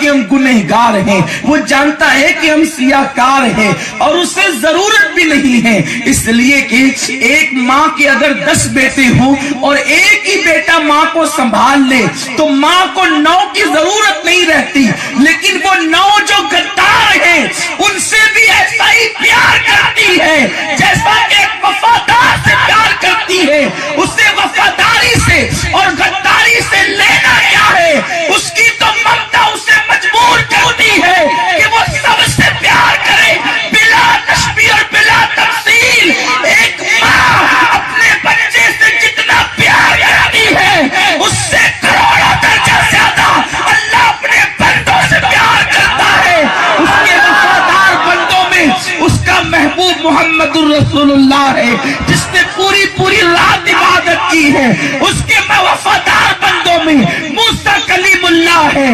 کہ ہم گنہگار ہیں، وہ جانتا ہے کہ ہم سیاہکار ہیں، اور اسے ضرورت بھی نہیں ہے، اس لیے کہ ایک ماں کے اگر 10 بیٹے ہوں اور ایک ہی بیٹا ماں کو سنبھال لے تو ماں کو 9 کی ضرورت نہیں رہتی، لیکن وہ 9 جو غدار ہیں ان سے بھی ایسا ہی پیار کرتی ہے جیسا کہ ایک وفادار سے پیار کرتی ہے۔ اسے وفاداری سے اور غداری سے لینا کیا ہے؟ اس کی تو ممتا اسے مجبور کرتی ہے کہ وہ سب سے پیار کرے بلا تشبیہ اور بلا تفصیل۔ ایک ماں اپنے بچے سے جتنا پیار کرتی ہے اس سے کروڑوں درجہ زیادہ اللہ اپنے بندوں سے پیار کرتا ہے۔ اس کے وفادار بندوں میں اس کا محبوب محمد الرسول اللہ ہے جس نے پوری رات عبادت کی ہے۔ اس کے وفادار بندوں میں موسیٰ کلیم اللہ ہے،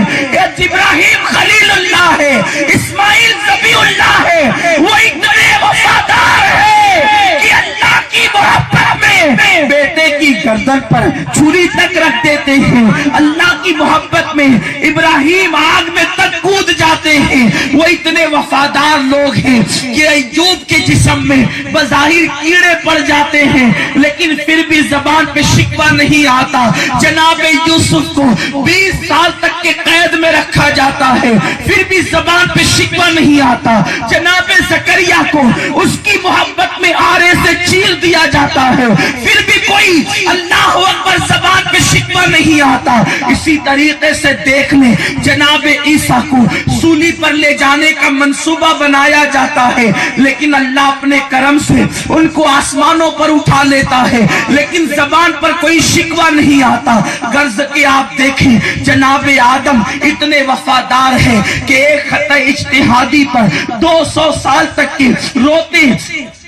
ابراہیم خلیل اللہ ہے، اسماعیل ذبیح اللہ ہے۔ وہ اتنے وفادار ہیں کہ اللہ کی محبت میں بیٹے کی گردن پر چھری تک رکھ دیتے ہیں۔ اللہ کی محبت میں ابراہیم آگ میں تک کود جاتے ہیں۔ وہ اتنے وفادار لوگ ہیں کہ ایوب کے جسم میں بظاہر کیڑے پڑ جاتے ہیں لیکن پھر بھی زبان پہ شکوہ نہیں آتا۔ جناب یوسف کو 20 سال تک کے قید میں رکھا جاتا ہے پھر بھی زبان پہ شکوہ نہیں آتا۔ جناب زکریا کو اس کی محبت میں آرے سے چیر دیا جاتا ہے پھر بھی کوئی اللہ اکبر زبان پہ شکوہ نہیں آتا۔ اسی طریقے سے دیکھ لیں جناب عیسیٰ کو سولی پر لے جانے کا منصوبہ بنایا جاتا ہے لیکن اللہ اپنے کرم سے ان کو آسمانوں پر اٹھا لیتا ہے لیکن زبان پر کوئی شکوہ نہیں آتا۔ غرض کہ آپ دیکھیں جناب آدم اتنے وفادار ہیں کہ ایک خطہ اجتہادی پر 200 سال تک کے روتے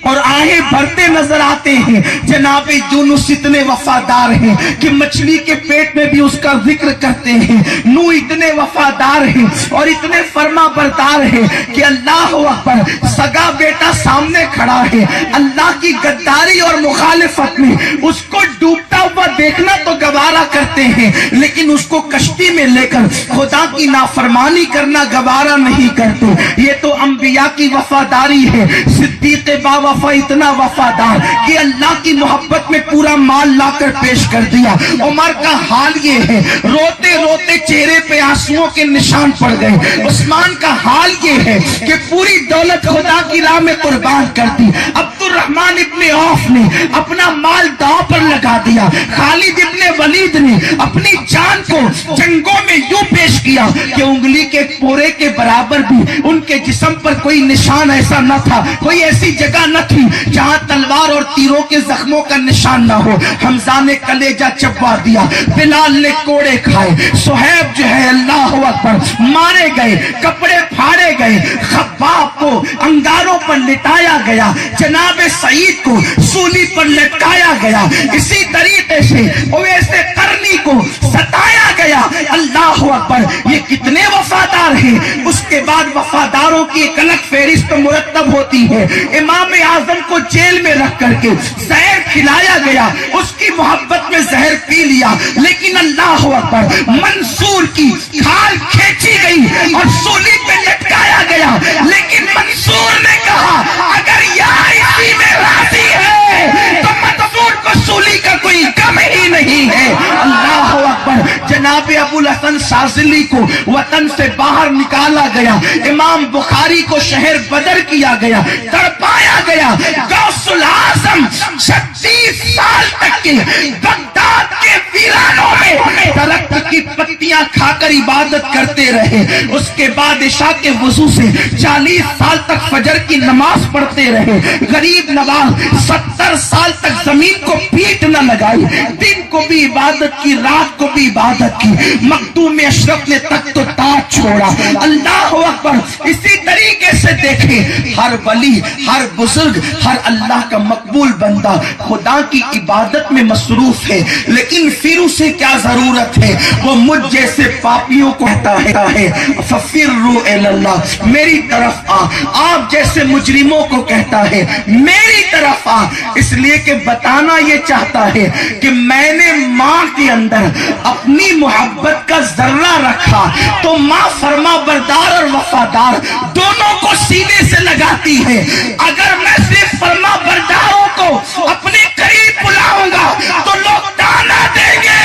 اور آہیں بھرتے نظر آتے ہیں۔ جناب یونس اتنے وفادار ہیں کہ مچھلی کے پیٹ میں بھی اس کا ذکر کرتے ہیں۔ نوح اتنے وفادار ہیں اور اتنے فرما بردار ہیں کہ اللہ اکبر سگا بیٹا سامنے کھڑا ہے، اللہ کی غداری اور مخالفت میں اس کو ڈوبتا ہوا دیکھنا تو گوارا کرتے ہیں لیکن اس کو کشتی میں لے کر خدا کی نافرمانی کرنا گوارا نہیں کرتے۔ یہ تو انبیاء کی وفاداری ہے۔ صدیق با وفا اتنا وفادار کہ اللہ کی محبت میں پورا مال لا کر پیش کر دیا۔ عمر کا حال یہ ہے روتے روتے چہرے پہ آنسوؤں کے نشان پڑ گئے۔ عثمان کا حال یہ ہے کہ پوری دولت خدا کی راہ میں قربان کر دی۔ عبد الرحمن ابن عوف نے اپنا مال داؤ پر لگا دیا۔ خالد ابن ولید نے اپنی جان کو جنگوں میں یوں پیش کیا کہ انگلی کے پورے کے برابر بھی ان کے جسم پر کوئی نشان ایسا نہ تھا، کوئی ایسی جگہ نہ تھی جہاں تلوار اور تیروں کے زخموں کا نشان نہ ہو۔ حمزہ نے کلیجہ چبا دیا، بلال نے کوڑے کھائے، صہیب جو ہے اللہ اکبر مارے گئے، کپڑے پھاڑے گئے، خباب کو انگاروں پر لٹایا گیا، جناب سعید کو سولی پر لٹکایا گیا، اسی طریقے سے اویس قرنی کو ستایا گیا۔ اللہ اکبر یہ کتنے وفادار ہیں۔ اس کے بعد وفاداروں کی ایک الگ فہرست مرتب ہوتی ہے۔ امام اعظم کو جیل میں رکھ کر کے زہر کھلایا گیا، اس کی محبت میں زہر پی لیا لیکن اللہ اکبر منصور کی کھال کھینچی گئی اور سولی پہ لٹکایا گیا لیکن منصور نے کہا اگر یار اسی میں راضی ہے تو منصور کو سولی کا کوئی کم ہی نہیں ہے۔ اللہ اکبر جناب ابو الحسن شاذلی کو وطن سے باہر نکالا گیا، امام بخاری کو شہر بدر کیا گیا، تڑپایا گیا۔ غوث الاعظم 36 سال تک کے بغداد کے ویرانوں میں درخت کی پتیاں کھا کر عبادت کرتے رہے۔ اس کے بعد عشاء کے وضو سے 40 سال تک فجر کی نماز پڑھتے رہے۔ غریب نواز 70 سال تک زمین کو پیٹ نہ لگائی، دن کو بھی عبادت کی، رات کو بھی عبادت کی۔ مخدوم اشرف نے تخت و تاج چھوڑا۔ اللہ اکبر اسی طریقے سے دیکھیں ہر ولی، ہر بزرگ، ہر اللہ کا مقبول بندہ خدا کی عبادت میں مصروف ہے لیکن پھر پھر اسے کیا ضرورت ہے؟ وہ مجھ جیسے پاپیوں کو کہتا ہے ففروا الی اللہ، میری طرف آ۔ آپ جیسے مجرموں کو کہتا ہے میری طرف آ، اس لیے کہ بتانا یہ چاہتا ہے کہ میں نے ماں کے اندر اپنی محبت کا ذرہ رکھا تو ماں فرما بردار اور وفادار دونوں کو سینے سے لگاتی ہے۔ اگر میں صرف فرما برداروں کو اپنے قریب بلاؤں گا تو لوگ تانا دیں گے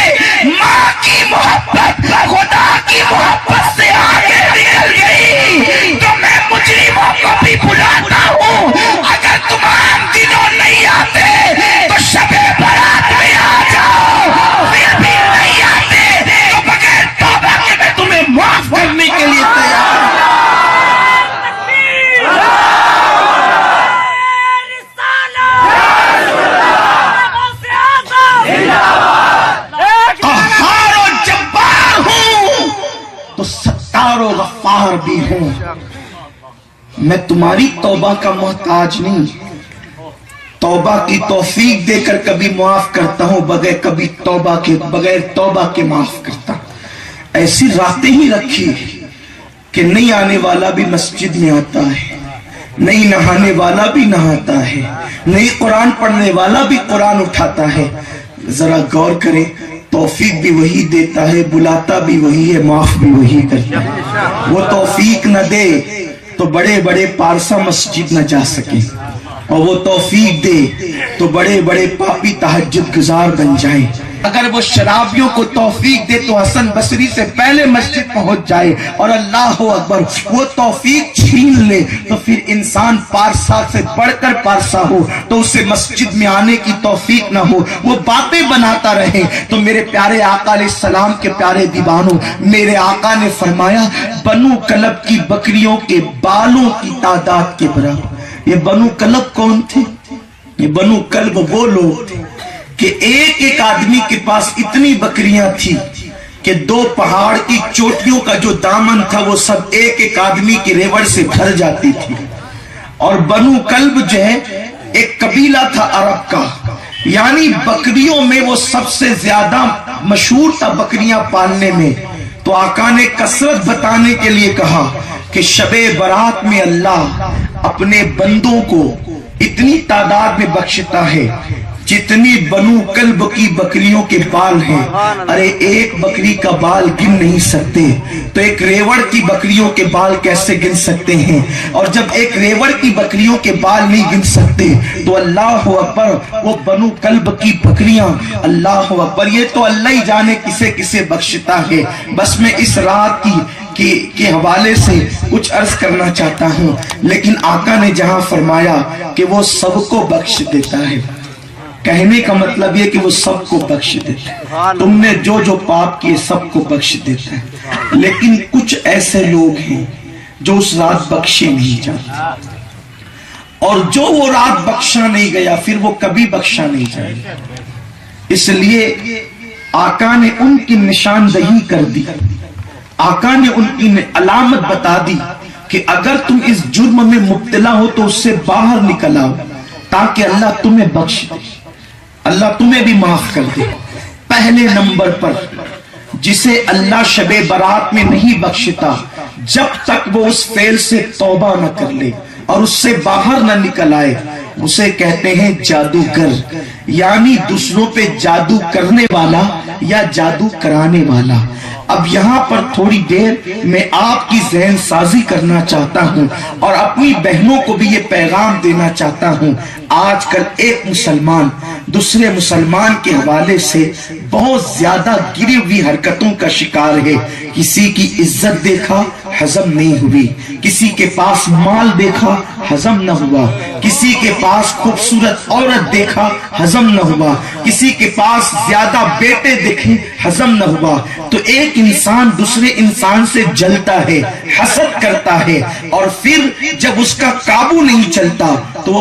ماں کی محبت خدا کی محبت سے آگے نکل گئی، تو میں مجرموں کو بھی بلاتا ہوں۔ اگر تم عام دنوں نہیں آتے تو شب برات میں آ جاؤ، پھر بھی نہیں آتے تو بغیر توبہ کے میں تمہیں معاف کرنے کے لیے تیار ہوں۔ قہار و جبار ہوں تو ستار و غفار بھی ہوں۔ میں تمہاری توبہ کا محتاج نہیں، توبہ کی توفیق دے کر کبھی معاف کرتا ہوں، بغیر توبہ کے معاف کرتا ہوں۔ ایسی راتیں ہی رکھی کہ نہیں آنے والا بھی مسجد میں آتا ہے، نہیں نہانے والا بھی نہاتا ہے، نہیں قرآن پڑھنے والا بھی قرآن اٹھاتا ہے۔ ذرا غور کریں، توفیق بھی وہی دیتا ہے، بلاتا بھی وہی ہے، معاف بھی وہی کرتا ہے۔ وہ توفیق نہ دے تو بڑے بڑے پارسا مسجد نہ جا سکے، اور وہ توفیق دے تو بڑے بڑے پاپی تہجد گزار بن جائیں۔ اگر وہ شرابیوں کو توفیق دے تو حسن بصری سے پہلے مسجد پہنچ جائے، اور اللہ اکبر وہ توفیق چھین لے تو پھر انسان پارسا سے بڑھ کر پارسا ہو تو اسے مسجد میں آنے کی توفیق نہ ہو، وہ باتیں بناتا رہے۔ تو میرے پیارے آقا علیہ السلام کے پیارے دیوانوں، میرے آقا نے فرمایا بنو کلب کی بکریوں کے بالوں کی تعداد کے برابر۔ یہ بنو کلب کون تھے؟ یہ بنو کلب وہ لوگ تھے کہ ایک آدمی کے پاس اتنی بکریاں تھی کہ 2 پہاڑ کی چوٹیوں کا جو دامن تھا وہ سب ایک آدمی کی ریوڑ سے بھر جاتی تھی۔ اور بنو کلب جو ہے ایک قبیلہ تھا عرب کا، یعنی بکریوں میں وہ سب سے زیادہ مشہور تھا بکریاں پالنے میں۔ تو آقا نے کثرت بتانے کے لیے کہا کہ شب برات میں اللہ اپنے بندوں کو اتنی تعداد میں بخشتا ہے جتنی بنو کلب کی بکریوں کے بال ہیں۔ ارے ایک بکری کا بال گن نہیں سکتے تو ایک ریوڑ کی بکریوں کے بال کیسے گن سکتے ہیں؟ اور جب ایک ریوڑ کی بکریوں کے بال نہیں گن سکتے تو اللہ اکبر وہ بنو کلب کی بکریاں، اللہ اکبر یہ تو اللہ ہی جانے کسے کسے بخشتا ہے۔ بس میں اس رات کے حوالے سے کچھ عرض کرنا چاہتا ہوں، لیکن آقا نے جہاں فرمایا کہ وہ سب کو بخش دیتا ہے، کہنے کا مطلب یہ کہ وہ سب کو بخش دیتا ہے۔ تم نے جو پاپ کیے سب کو بخش دیتا ہے، لیکن کچھ ایسے لوگ ہیں جو اس رات بخشے نہیں جاتے، اور جو وہ رات بخشا نہیں گیا پھر وہ کبھی بخشا نہیں جائے۔ اس لیے آقا نے ان کی نشاندہی کر دی، آقا نے ان کی علامت بتا دی کہ اگر تم اس جرم میں مبتلا ہو تو اس سے باہر نکل آؤ تاکہ اللہ تمہیں بخش دے، اللہ تمہیں بھی معاف کر دے۔ پہلے نمبر پر جسے اللہ شب برات میں نہیں بخشتا جب تک وہ اس فعل سے توبہ نہ کر لے اور اس سے باہر نہ نکل آئے، اسے کہتے ہیں جادوگر، یعنی دوسروں پہ جادو کرنے والا یا جادو کرانے والا۔ اب یہاں پر تھوڑی دیر میں آپ کی ذہن سازی کرنا چاہتا ہوں اور اپنی بہنوں کو بھی یہ پیغام دینا چاہتا ہوں۔ آج کل ایک مسلمان دوسرے مسلمان کے حوالے سے بہت زیادہ گری ہوئی حرکتوں کا شکار ہے۔ کسی کی عزت دیکھا ہضم نہیں ہوئی، کسی کے پاس مال دیکھا ہضم نہ ہوا، کسی کے پاس خوبصورت عورت دیکھا ہضم نہ ہوا، کسی کے پاس زیادہ بیٹے دیکھے ہضم نہ ہوا۔ تو ایک انسان دوسرے انسان سے جلتا ہے، حسد کرتا ہے، اور پھر جب اس کا قابو نہیں چلتا تو وہ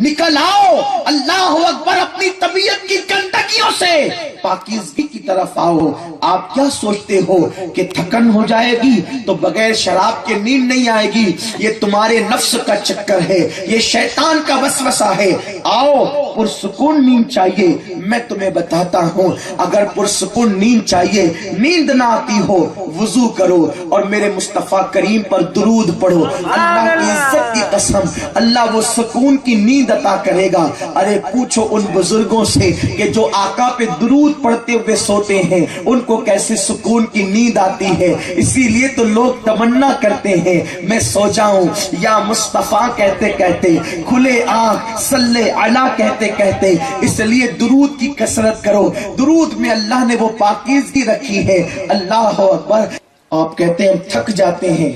نکل آؤ اللہ اکبر اپنی طبیعت کی گندگیوں سے پاکیزگی کی طرف آؤ۔ آپ کیا سوچتے ہو کہ تھکن ہو جائے گی تو بغیر شراب کے نیند نہیں آئے گی؟ یہ تمہارے نفس کا چکر ہے، یہ شیطان کا وسوسہ ہے۔ آؤ پرسکون نیند چاہیے، میں تمہیں بتاتا ہوں، اگر پرسکون نیند چاہیے، نیند نہ آتی ہو، وضو کرو اور میرے مصطفیٰ کریم پر درود پڑھو۔ اللہ کی عزت کی قسم اللہ وہ سکون کی نیند عطا کرے گا۔ ارے پوچھو ان بزرگوں سے کہ جو آقا پہ درود پڑھتے ہوئے سوتے ہیں ان کو کیسے سکون کی نیند آتی ہے۔ اسی لیے تو لوگ تمنا کرتے ہیں میں سو جاؤں، یا مصطفیٰ کہتے کہتے، کھلے آنکھ صلی علی کہتے کہتے۔ اس لیے درود کی کثرت کرو، درود میں اللہ نے وہ پاکیزگی رکھی ہے۔ اللہ اکبر۔ آپ کہتے ہیں ہم تھک جاتے ہیں،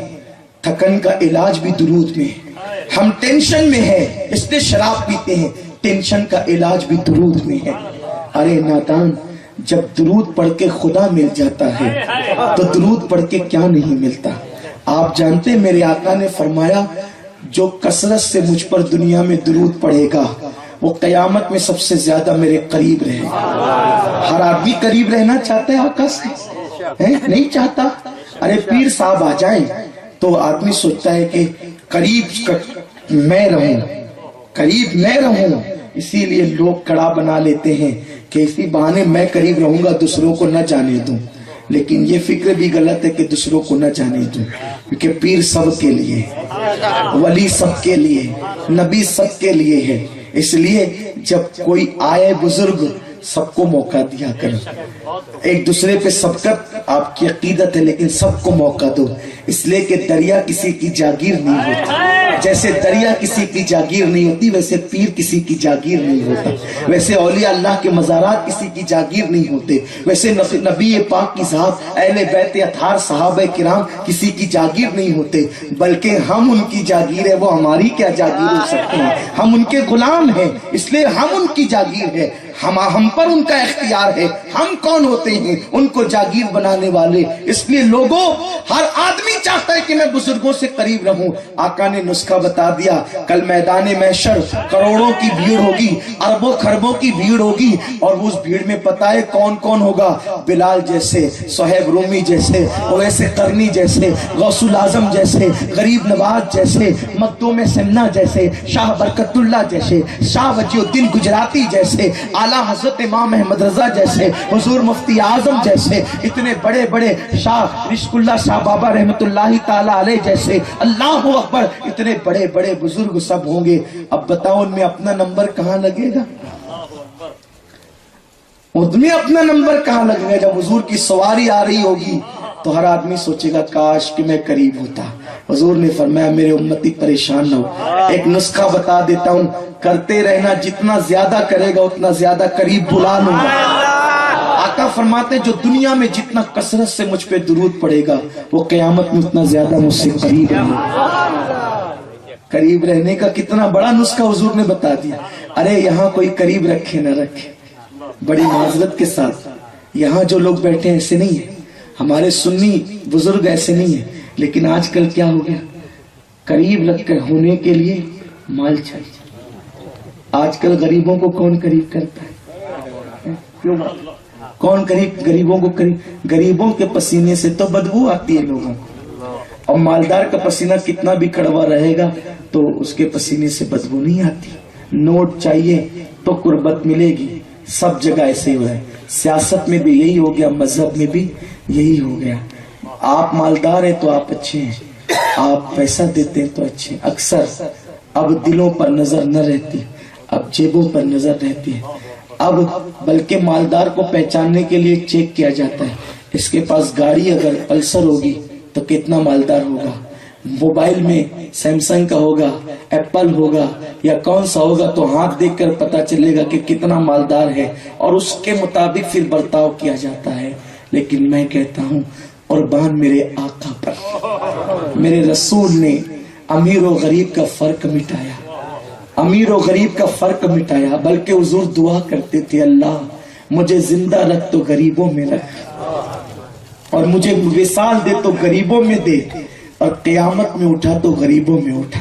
تھکن کا علاج بھی درود میں ہے۔ ہم ٹینشن میں ہیں اس لیے شراب پیتے ہیں، ٹینشن کا علاج بھی درود میں ہے۔ ارے نادان، جب درود پڑھ کے خدا مل جاتا ہے تو درود پڑھ کے کیا نہیں ملتا؟ آپ جانتے میرے آقا نے فرمایا جو کثرت سے مجھ پر دنیا میں درود پڑھے گا وہ قیامت میں سب سے زیادہ میرے قریب رہے گا۔ ہر آدمی قریب رہنا چاہتا ہے آقا سے؟ نہیں چاہتا۔ ارے پیر صاحب آ جائیں تو آدمی سوچتا ہے کہ قریب میں رہوں، قریب میں رہوں، اسی لیے لوگ کڑا بنا لیتے ہیں کہ اسی بہانے میں قریب رہوں گا دوسروں کو نہ جانے دوں۔ لیکن یہ فکر بھی غلط ہے کہ دوسروں کو نہ جانے دوں، کیونکہ پیر سب کے لیے، ولی سب کے لیے، نبی سب کے لیے ہے۔ اس لیے جب کوئی آئے بزرگ سب کو موقع دیا کرو، ایک دوسرے پہ سبقت آپ کی عقیدت ہے لیکن سب کو موقع دو، اس لیے کہ دریا کسی کی جاگیر نہیں ہوتی، جیسے دریا کسی کی جاگیر نہیں ہوتی ویسے پیر کسی کی جاگیر نہیں ہوتا، ویسے اولیاء اللہ کے مزارات کسی کی جاگیر نہیں ہوتے، ویسے نبی پاک کی ذات اہل بیت اطہار صحابہ کرام کسی کی جاگیر نہیں ہوتے، بلکہ ہم ان کی جاگیر ہے، وہ ہماری کیا جاگیر ہو سکتے ہیں؟ ہم ان کے غلام ہیں، اس لیے ہم ان کی جاگیر ہے، ہم پر ان کا اختیار ہے۔ ہم کون ہوتے ہیں ان کو جاگیر بنانے والے؟ اس لیے لوگوں، ہر آدمی چاہتا ہے کہ میں بزرگوں سے قریب رہوں۔ آقا نے نسخہ بتا دیا، کل میدان محشر کروڑوں کی بھیڑ ہوگی، اربوں خربوں کی بھیڑ ہوگی، اور اس بھیڑ میں پتہ ہے کون کون ہوگا؟ بلال جیسے، صہیب رومی جیسے، اویس قرنی جیسے، غوث الاعظم جیسے، غریب نواز جیسے، مخدوم سمنہ جیسے، شاہ برکت اللہ جیسے، شاہ وجی الدین گجراتی جیسے، اعلیٰ حضرت امام احمد رضا جیسے، حضور مفتی اعظم جیسے، اتنے بڑے بڑے شاہ رشک اللہ شاہ بابا رحمت اللہ تعالی علیہ جیسے، اللہ اکبر، اتنے بڑے بڑے بزرگ سب ہوں گے۔ اب بتاؤ ان میں اپنا نمبر کہاں لگے گا؟ ان میں اپنا نمبر کہاں لگے گا؟ جب حضور کی سواری آ رہی ہوگی تو ہر آدمی سوچے گا کاش کہ میں قریب ہوتا۔ حضور نے فرمایا میرے امتی پریشان نہ ہو، ایک نسخہ بتا دیتا ہوں، کرتے رہنا، جتنا زیادہ کرے گا اتنا زیادہ قریب بلا لوں گا۔ آقا فرماتے جو دنیا میں جتنا کثرت سے مجھ پہ درود پڑے گا وہ قیامت میں اتنا زیادہ مجھ سے قریب رہے گا۔ قریب رہنے کا کتنا بڑا نسخہ حضور نے بتا دیا۔ ارے یہاں کوئی قریب رکھے نہ رکھے، بڑی معذرت کے ساتھ یہاں جو لوگ بیٹھے ہیں ایسے نہیں ہیں، ہمارے سنی بزرگ ایسے نہیں ہیں، لیکن آج کل کیا ہو گیا؟ قریب رکھ کر ہونے کے لیے مال چاہیے۔ آج کل غریبوں کو کون قریب کرتا ہے؟ کون قریب غریبوں کو قریب؟ غریبوں کے پسینے سے تو بدبو آتی ہے لوگوں کو، اور مالدار کا پسینہ کتنا بھی کڑوا رہے گا تو اس کے پسینے سے بدبو نہیں آتی۔ نوٹ چاہیے تو قربت ملے گی، سب جگہ ایسے ہو رہا ہے، سیاست میں بھی یہی ہو گیا، مذہب میں بھی یہی ہو گیا۔ آپ مالدار ہیں تو آپ اچھے ہیں، آپ پیسہ دیتے ہیں تو اچھے ہیں۔ اکثر اب دلوں پر نظر نہ رہتی، اب جیبوں پر نظر رہتی ہے۔ اب بلکہ مالدار کو پہچاننے کے لیے چیک کیا جاتا ہے، اس کے پاس گاڑی اگر پلسر ہوگی تو کتنا مالدار ہوگا، موبائل میں سیمسنگ کا ہوگا، ایپل ہوگا یا کون سا ہوگا تو ہاتھ دیکھ کر پتا چلے گا کہ کتنا مالدار ہے، اور اس کے مطابق پھر برتاؤ کیا جاتا ہے۔ لیکن میں کہتا ہوں قربان میرے آقا پر، میرے رسول نے امیر و غریب کا فرق مٹایا، امیر و غریب کا فرق مٹایا، بلکہ حضور دعا کرتے تھے اللہ مجھے زندہ رکھ تو غریبوں میں رکھ، اور مجھے وصال دے تو غریبوں میں دے، اور قیامت میں اٹھا تو غریبوں میں اٹھا۔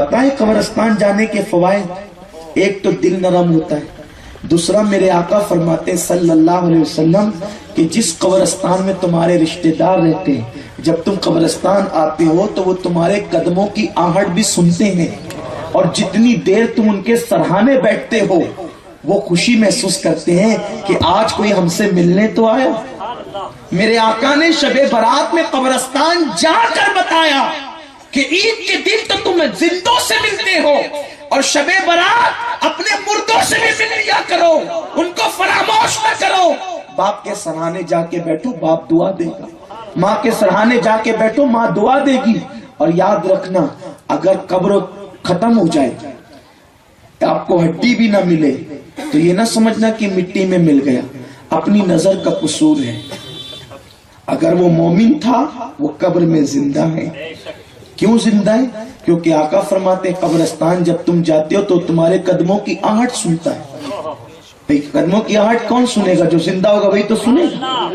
پتہ ہے قبرستان جانے کے فوائد؟ ایک تو دل نرم ہوتا ہے، دوسرا میرے آقا فرماتے ہیں صلی اللہ علیہ وسلم کہ جس قبرستان میں تمہارے رشتہ دار رہتے ہیں، جب تم قبرستان آتے ہو تو وہ تمہارے قدموں کی آہٹ بھی سنتے ہیں، اور جتنی دیر تم ان کے سرہانے بیٹھتے ہو وہ خوشی محسوس کرتے ہیں کہ آج کوئی ہم سے ملنے تو آیا۔ میرے آقا نے شب برات میں قبرستان جا کر بتایا کہ عید کے دن تو تم زندوں سے ملتے ہو، اور شب برات اپنے مردوں سے بھی مل لیا کرو، ان کو فراموش نہ کرو۔ باپ کے سرہانے جا کے بیٹھو، باپ دعا دے گا، ماں کے سرہانے جا کے بیٹھو، ماں دعا دے گی۔ اور یاد رکھنا، اگر قبر ختم ہو جائے، آپ کو ہڈی بھی نہ ملے، تو یہ نہ سمجھنا کہ مٹی میں مل گیا، اپنی نظر کا قصور ہے۔ اگر وہ مومن تھا، وہ قبر میں زندہ ہے۔ کیوں زندہ ہے؟ کیونکہ آقا فرماتے ہیں قبرستان جب تم جاتے ہو تو تمہارے قدموں کی آہٹ سنتا ہے۔ قدموں کی آہٹ کون سنے گا؟ جو زندہ ہوگا وہی تو سنے گا۔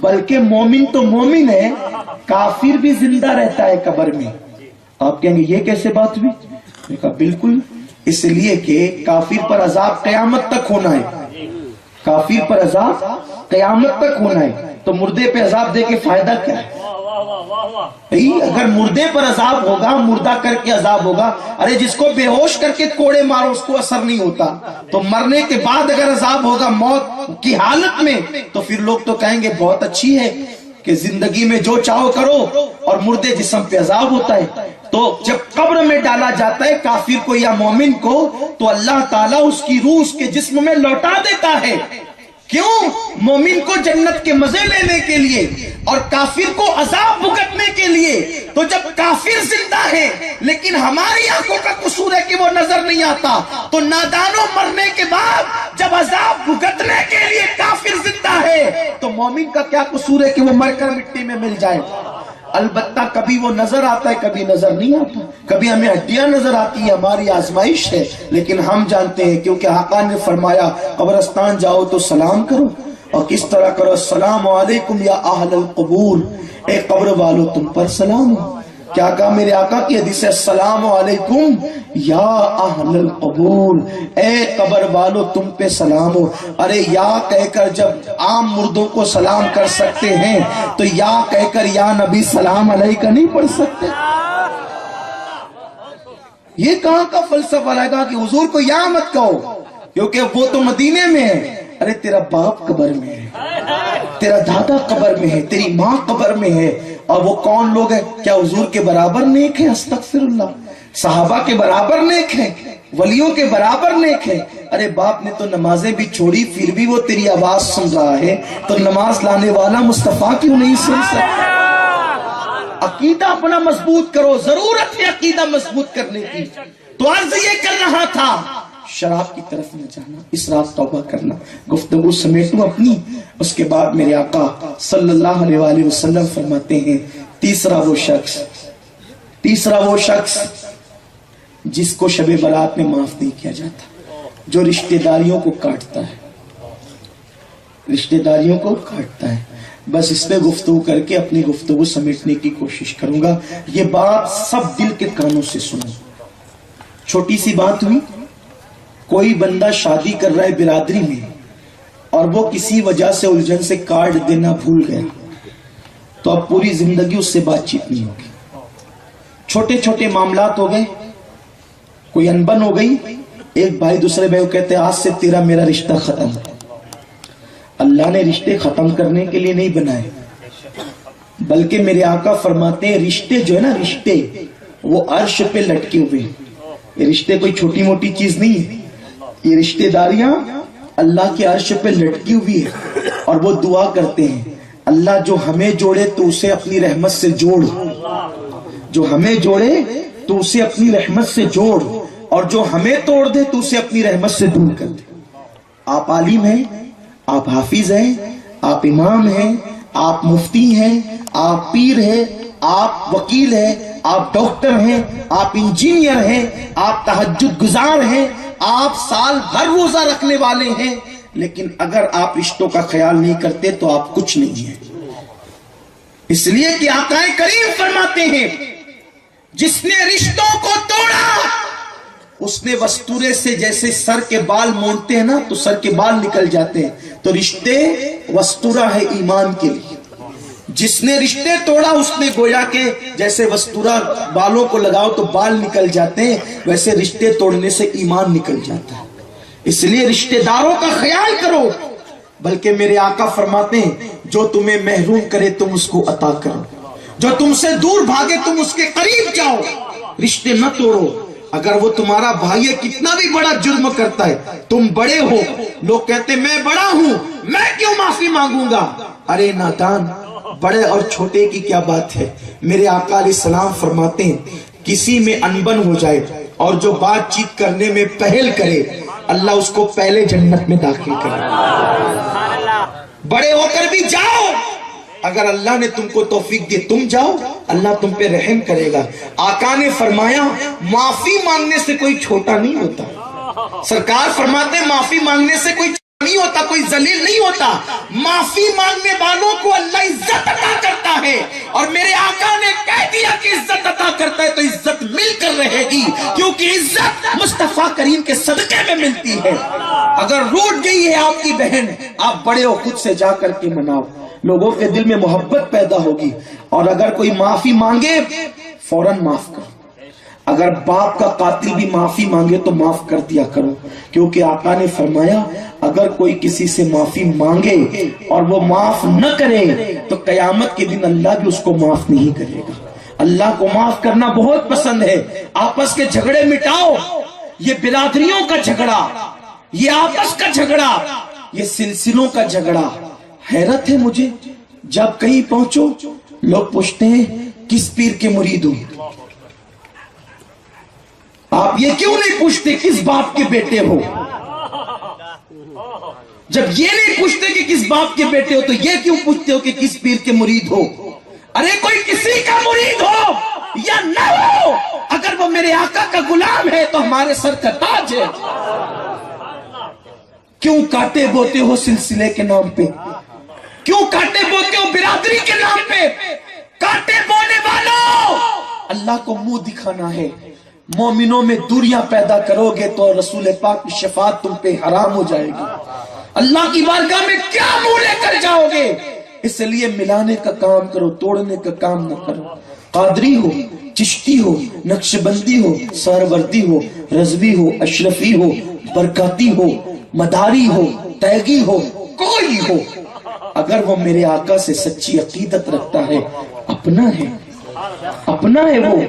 بلکہ مومن تو مومن ہے، کافر بھی زندہ رہتا ہے قبر میں۔ آپ کہیں گے یہ کیسے بات ہوئی؟ میں کہا بالکل، اس لیے کہ کافر پر عذاب قیامت تک ہونا ہے، کافر پر عذاب قیامت تک ہونا ہے، تو مردے پہ عذاب دے کے فائدہ کیا ہے؟ اگر مردے پر عذاب ہوگا، مردہ کر کے عذاب ہوگا، ارے جس کو بے ہوش کر کے کوڑے مارو اس کو اثر نہیں ہوتا، تو مرنے کے بعد اگر عذاب ہوگا موت کی حالت میں، تو پھر لوگ تو کہیں گے بہت اچھی ہے کہ زندگی میں جو چاہو کرو، اور مردے جسم پہ عذاب ہوتا ہے۔ تو جب قبر میں ڈالا جاتا ہے کافر کو یا مومن کو، تو اللہ تعالیٰ اس کی روح اس کے جسم میں لوٹا دیتا ہے۔ کیوں؟ مومن کو جنت کے مزے لینے کے لیے اور کافر کو عذاب بھگتنے کے لیے۔ تو جب کافر زندہ ہے لیکن ہماری آنکھوں کا قصور ہے کہ وہ نظر نہیں آتا، تو نادانوں مرنے کے بعد جب عذاب بھگتنے کے لیے کافر زندہ ہے، تو مومن کا کیا قصور ہے کہ وہ مر کر مٹی میں مل جائے؟ البتہ کبھی وہ نظر آتا ہے، کبھی نظر نہیں آتا، کبھی ہمیں ہڈیاں نظر آتی ہیں، ہماری آزمائش ہے، لیکن ہم جانتے ہیں کیونکہ آقا نے فرمایا قبرستان جاؤ تو سلام کرو، اور کس طرح کرو؟ السلام علیکم یا اہل القبور، اے قبر والو تم پر سلام ہو۔ کیا کہا میرے آقا کی حدیث ہے؟ السلام علیکم یا اہل القبور، اے قبر والو تم پہ سلام ہو۔ ارے یا کہہ کر جب عام مردوں کو سلام کر سکتے ہیں تو یا کہہ کر یا نبی سلام علیکہ نہیں پڑھ سکتے؟ یہ کہاں کا فلسفہ رہے گا کہ حضور کو یا مت کہو کیونکہ وہ تو مدینے میں ہے؟ ارے تیرا باپ قبر میں ہے، تیرا دادا قبر میں ہے، تیری ماں قبر میں ہے، اور وہ کون لوگ ہیں؟ کیا حضور کے برابر نیک ہیں؟ استغفر اللہ۔ صحابہ کے برابر نیک ہیں، ولیوں کے برابر نیک ہیں۔ ارے باپ نے تو نمازیں بھی چھوڑی، پھر بھی وہ تیری آواز سن رہا ہے، تو نماز لانے والا مصطفیٰ کیوں نہیں سن سکتا؟ عقیدہ اپنا مضبوط کرو، ضرورت ہے عقیدہ مضبوط کرنے کی۔ تو عرض یہ کر رہا تھا، شراب کی طرف نہ جانا، اس رات توبہ کرنا۔ گفتگو سمیٹوں اپنی، اس کے بعد میرے آقا صلی اللہ علیہ وآلہ وسلم فرماتے ہیں تیسرا وہ شخص جس کو شب برات میں معاف نہیں کیا جاتا، جو رشتہ داریوں کو کاٹتا ہے۔ بس اس پہ گفتگو کر کے اپنی گفتگو سمیٹنے کی کوشش کروں گا۔ یہ بات سب دل کے کانوں سے سنو۔ چھوٹی سی بات ہوئی، کوئی بندہ شادی کر رہا ہے برادری میں، اور وہ کسی وجہ سے الجھن سے کارڈ دینا بھول گیا، تو اب پوری زندگی اس سے بات چیت نہیں ہوگی۔ چھوٹے چھوٹے معاملات ہو گئے، کوئی انبن ہو گئی، ایک بھائی دوسرے بھائی کو کہتے ہیں آج سے تیرا میرا رشتہ ختم۔ اللہ نے رشتے ختم کرنے کے لیے نہیں بنائے، بلکہ میرے آقا فرماتے ہیں رشتے جو ہے نا، رشتے وہ عرش پہ لٹکے ہوئے ہیں۔ یہ رشتے کوئی چھوٹی موٹی چیز نہیں ہے، یہ رشتے داریاں اللہ کے عرش پہ لٹکی ہوئی ہے، اور وہ دعا کرتے ہیں اللہ جو ہمیں جوڑے تو اسے اپنی رحمت سے جوڑ، جو ہمیں جوڑے تو اسے اپنی رحمت سے جوڑ، اور جو ہمیں توڑ دے تو اسے اپنی رحمت سے دور کر دے۔ آپ عالم ہیں، آپ حافظ ہیں، آپ امام ہیں، آپ مفتی ہیں، آپ پیر ہیں، آپ وکیل ہیں، آپ ڈاکٹر ہیں، آپ انجینئر ہیں، آپ تہجد گزار ہیں، آپ سال بھر روزہ رکھنے والے ہیں، لیکن اگر آپ رشتوں کا خیال نہیں کرتے تو آپ کچھ نہیں ہیں۔ اس لیے کہ آقا کریم فرماتے ہیں جس نے رشتوں کو توڑا اس نے وستورے سے جیسے سر کے بال مونتے ہیں نا تو سر کے بال نکل جاتے ہیں، تو رشتے وستورہ ہے ایمان کے لیے. جس نے رشتے توڑا اس نے گویا کہ جیسے وستورہ بالوں کو لگاؤ تو بال نکل جاتے ہیں، ویسے رشتے توڑنے سے ایمان نکل جاتا ہے. اس لیے رشتے داروں کا خیال کرو. بلکہ میرے آقا فرماتے ہیں جو تمہیں محروم کرے تم اس کو عطا کرو، جو تم سے دور بھاگے تم اس کے قریب جاؤ. رشتے نہ توڑو. اگر وہ تمہارا بھائی کتنا بھی بڑا جرم کرتا ہے، تم بڑے ہو، لوگ کہتے میں بڑا ہوں میں کیوں معافی مانگوں گا. ارے نادان، بڑے اور چھوٹے کی کیا بات ہے. میرے آقا علیہ السلام فرماتے ہیں کسی میں انبن ہو جائے اور جو بات چیت کرنے میں پہل کرے اللہ اس کو پہلے جنت میں داخل کرے. بڑے ہو کر بھی جاؤ، اگر اللہ نے تم کو توفیق دی تم جاؤ، اللہ تم پہ رحم کرے گا. آقا نے فرمایا معافی مانگنے سے کوئی چھوٹا نہیں ہوتا. سرکار فرماتے ہیں معافی مانگنے سے کوئی نہیں ہوتا، کوئی ذلیل نہیں ہوتا. معافی مانگنے والوں کو اللہ عزت عطا کرتا ہے، اور میرے آقا نے کہہ دیا کہ عزت عطا کرتا ہے تو عزت مل کر رہے گی، کیونکہ عزت مصطفیٰ کریم کے صدقے میں ملتی ہے. اگر روٹ گئی ہے آپ کی بہن، آپ بڑے ہو خود سے جا کر کے مناؤ، لوگوں کے دل میں محبت پیدا ہوگی. اور اگر کوئی معافی مانگے فوراً معاف کرو. اگر باپ کا قاتل بھی معافی مانگے تو معاف کر دیا کرو، کیونکہ آقا نے فرمایا اگر کوئی کسی سے معافی مانگے اور وہ معاف نہ کرے تو قیامت کے دن اللہ بھی اس کو معاف نہیں کرے گا. اللہ کو معاف کرنا بہت پسند ہے. آپس کے جھگڑے مٹاؤ. یہ برادریوں کا جھگڑا، یہ آپس کا جھگڑا، یہ سلسلوں کا جھگڑا. حیرت ہے مجھے جب کہیں پہنچو لوگ پوچھتے ہیں کس پیر کے مرید ہو. آپ یہ کیوں نہیں پوچھتے کس باپ کے بیٹے ہو؟ جب یہ نہیں پوچھتے کہ کس باپ کے بیٹے ہو تو یہ کیوں پوچھتے ہو کہ کس پیر کے مرید ہو؟ ارے کوئی کسی کا مرید ہو یا نہ ہو، اگر وہ میرے آقا کا غلام ہے تو ہمارے سر کا تاج ہے. کیوں کاٹے بوتے ہو سلسلے کے نام پہ؟ کیوں کاٹے بوتے ہو برادری کے نام پہ؟ کاٹے بونے والوں، اللہ کو منہ دکھانا ہے. مومنوں میں دوریاں پیدا کرو گے تو رسول پاک کی شفاعت تم پہ حرام ہو جائے گی. اللہ کی بارگاہ میں کیا منہ لے کر جاؤ گے؟ اس لیے ملانے کا کام کرو، توڑنے کا کام نہ کرو. قادری ہو، چشتی ہو، نقش بندی ہو، سہروردی ہو، رضوی ہو، اشرفی ہو، برکاتی ہو، مداری ہو، تیگی ہو، کوئی ہو، اگر وہ میرے آقا سے سچی عقیدت رکھتا ہے اپنا ہے، اپنا ہے وہ.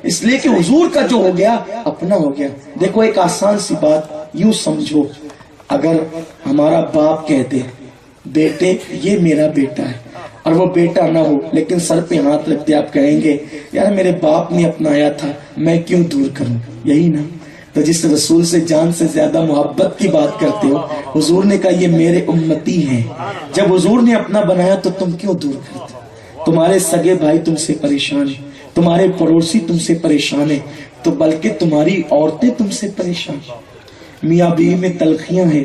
اس لیے کہ حضور کا جو ہو گیا اپنا ہو گیا. دیکھو ایک آسان سی بات یوں سمجھو، اگر ہمارا باپ کہتے بیٹے یہ میرا بیٹا ہے اور وہ بیٹا نہ ہو لیکن سر پہ ہاتھ رکھتے آپ کہیں گے یار میرے باپ نے اپنایا تھا میں کیوں دور کروں، یہی نا. تو جس رسول سے جان سے زیادہ محبت کی بات کرتے ہو، حضور نے کہا یہ میرے امتی ہیں، جب حضور نے اپنا بنایا تو تم کیوں دور کرتے؟ تمہارے سگے بھائی تم سے پریشان ہیں، تمہارے پڑوسی تم سے پریشان ہیں، تو بلکہ تمہاری عورتیں تم سے پریشان ہیں. میاں بیوی میں تلخیاں ہیں،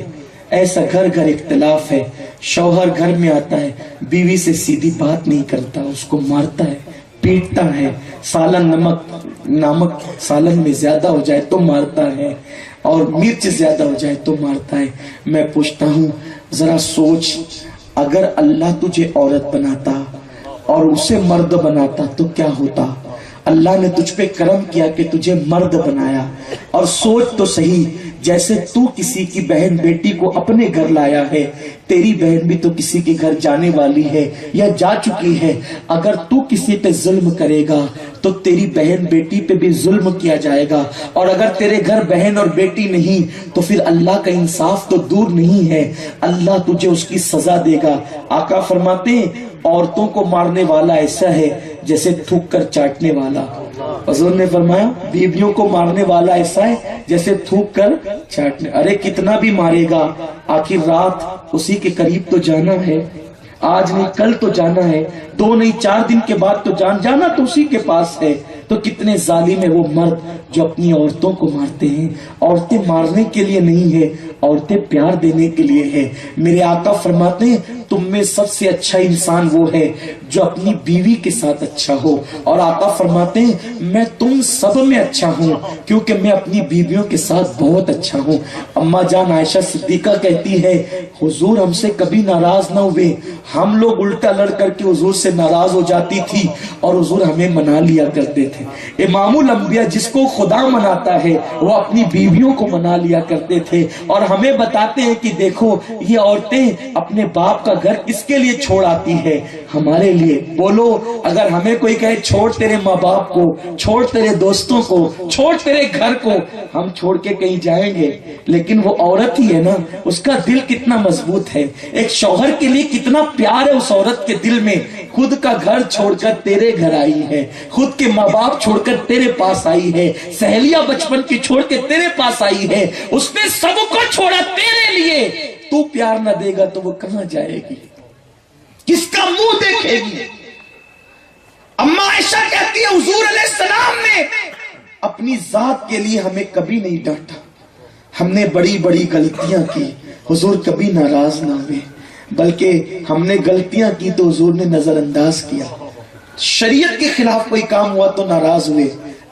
ایسا گھر گھر اختلاف ہے. شوہر گھر میں آتا ہے بیوی سے سیدھی بات نہیں کرتا، اس کو مارتا ہے، پیٹتا ہے. سالن نمک سالن میں زیادہ ہو جائے تو مارتا ہے، اور مرچ زیادہ ہو جائے تو مارتا ہے. میں پوچھتا ہوں ذرا سوچ، اگر اللہ تجھے عورت بناتا اور اسے مرد بناتا تو کیا ہوتا؟ اللہ نے تجھ پہ کرم کیا کہ تجھے مرد بنایا. اور سوچ تو صحیح، جیسے تو کسی کی بہن بیٹی کو اپنے گھر لایا ہے، تیری بہن بھی تو کسی کے گھر جانے والی ہے یا جا چکی ہے. اگر تو کسی پہ ظلم کرے گا تو تیری بہن بیٹی پہ بھی ظلم کیا جائے گا، اور اگر تیرے گھر بہن اور بیٹی نہیں تو پھر اللہ کا انصاف تو دور نہیں ہے، اللہ تجھے اس کی سزا دے گا. آقا فرماتے ہیں عورتوں کو مارنے والا ایسا ہے جیسے تھوک کر چاٹنے والا. حضور نے فرمایا بیویوں کو مارنے والا ایسا ہے جیسے تھوک کر چاٹنے. ارے کتنا بھی مارے گا آخر رات اسی کے قریب تو جانا ہے، آج نہیں کل تو جانا ہے، 2 نہیں 4 دن کے بعد تو جانا تو اسی کے پاس ہے. تو کتنے ظالم ہے وہ مرد جو اپنی عورتوں کو مارتے ہیں. عورتیں مارنے کے لیے نہیں ہے، عورتیں پیار دینے کے لیے ہے. میرے آقا فرماتے ہیں تم میں سب سے اچھا انسان وہ ہے جو اپنی بیوی کے ساتھ اچھا ہو. اور آقا فرماتے ہیں میں تم سب میں اچھا ہوں کیونکہ میں اپنی بیویوں کے ساتھ بہت اچھا ہوں. اما جان عائشہ صدیقہ کہتی ہے حضور ہم سے کبھی ناراض نہ ہوئے, ہم لوگ الٹا لڑ کر کے حضور سے ناراض ہو جاتی تھی اور حضور ہمیں منا لیا کرتے تھے. امام الانبیاء جس کو خدا مناتا ہے وہ اپنی بیویوں کو منا لیا کرتے تھے اور ہمیں بتاتے ہیں کہ دیکھو یہ عورتیں اپنے باپ کا گھر کس کے لیے چھوڑ آتی ہے, ہمارے لیے. بولو اگر ہمیں کوئی کہے چھوڑ تیرے ماں باپ کو, چھوڑ تیرے دوستوں کو, چھوڑ تیرے گھر کو, ہم چھوڑ کے کہیں جائیں گے؟ لیکن وہ عورت ہی ہے نا, اس کا دل کتنا مضبوط ہے, ایک شوہر کے لیے کتنا پیار ہے اس عورت کے دل میں. خود کا گھر چھوڑ کر تیرے گھر آئی ہے, خود کے ماں باپ چھوڑ کر تیرے پاس آئی ہے, سہیلیاں بچپن کی چھوڑ کے تیرے پاس آئی ہے, اس نے سب کو چھوڑا تیرے لیے. تو پیار نہ دے گا تو وہ کہاں جائے گی, کس کا منہ دیکھے گی؟ اما عائشہ کہتی ہے حضور علیہ السلام نے اپنی ذات کے لیے ہمیں کبھی نہیں ڈانٹا, ہم نے بڑی بڑی غلطیاں کی, حضور کبھی ناراض نہ ہوئے, بلکہ ہم نے غلطیاں کی تو حضور نے نظر انداز کیا. شریعت کے خلاف کوئی کام ہوا تو ناراض ہوئے,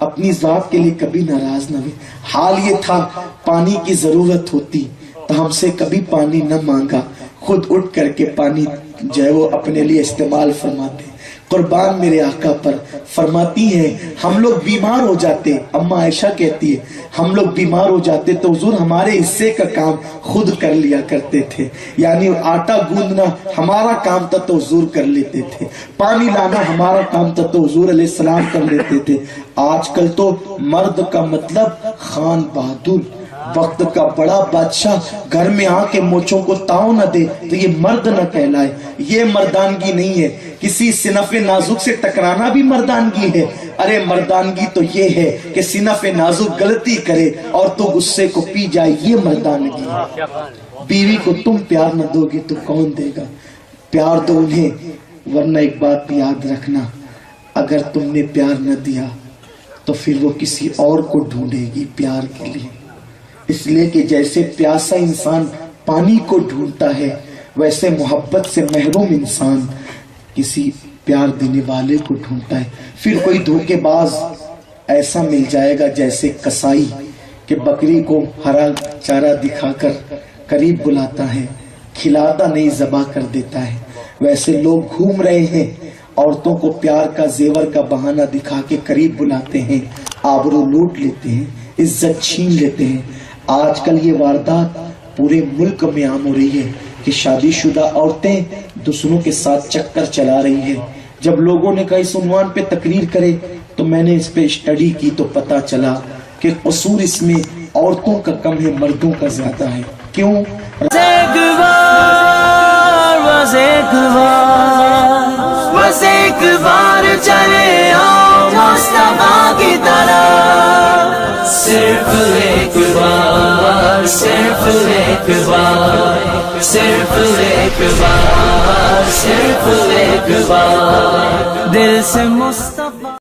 اپنی ذات کے لیے کبھی ناراض نہ ہوئے. حال یہ تھا پانی کی ضرورت ہوتی تو ہم سے کبھی پانی نہ مانگا, خود اٹھ کر کے پانی جو ہے وہ اپنے لیے استعمال فرماتے. قربان میرے آقا پر. فرماتی ہیں ہم لوگ بیمار ہو جاتے, اما عائشہ کہتی ہے ہم لوگ بیمار ہو جاتے تو حضور ہمارے حصے کا کام خود کر لیا کرتے تھے, یعنی آٹا گوندنا ہمارا کام تھا تو حضور کر لیتے تھے, پانی لانا ہمارا کام تھا تو حضور علیہ السلام کر لیتے تھے. آج کل تو مرد کا مطلب خان بہادر, وقت کا بڑا بادشاہ, گھر میں آ کے موچوں کو تاؤ نہ دے تو یہ مرد نہ کہلائے. یہ مردانگی نہیں ہے. کسی صنف نازک سے ٹکرانا بھی مردانگی ہے. ارے مردانگی تو یہ ہے کہ صنف نازک غلطی کرے اور تو غصے کو پی جائے, یہ مردانگی ہے. بیوی کو تم پیار نہ دو گے تو کون دے گا؟ پیار دو انہیں, ورنہ ایک بات بھی یاد رکھنا, اگر تم نے پیار نہ دیا تو پھر وہ کسی اور کو ڈھونڈے گی پیار کے لیے. اس لیے کہ جیسے پیاسا انسان پانی کو ڈھونڈتا ہے ویسے محبت سے محروم انسان کسی پیار دینے والے کو ڈھونڈتا ہے. پھر کوئی دھوکے باز ایسا مل جائے گا جیسے کسائی کہ بکری کو ہرا چارہ دکھا کر قریب بلاتا ہے, کھلاتا نہیں ذبح کر دیتا ہے. ویسے لوگ گھوم رہے ہیں, عورتوں کو پیار کا زیور کا بہانہ دکھا کے قریب بلاتے ہیں, آبرو لوٹ لیتے ہیں, عزت چھین لیتے ہیں. آج کل یہ واردات پورے ملک میں عام ہو رہی ہے کہ شادی شدہ عورتیں دوسروں کے ساتھ چکر چلا رہی ہیں. جب لوگوں نے کہا اس عنوان پہ تقریر کرے تو میں نے اس پہ اسٹڈی کی تو پتا چلا کہ قصور اس میں عورتوں کا کم ہے, مردوں کا زیادہ ہے. کیوں؟ ایک بار چلے آؤ مصطفیٰ کی طرح, صرف ایک بار, صرف ایک بار, صرف ایک بار, صرف ایک بار, دل سے مصطفیٰ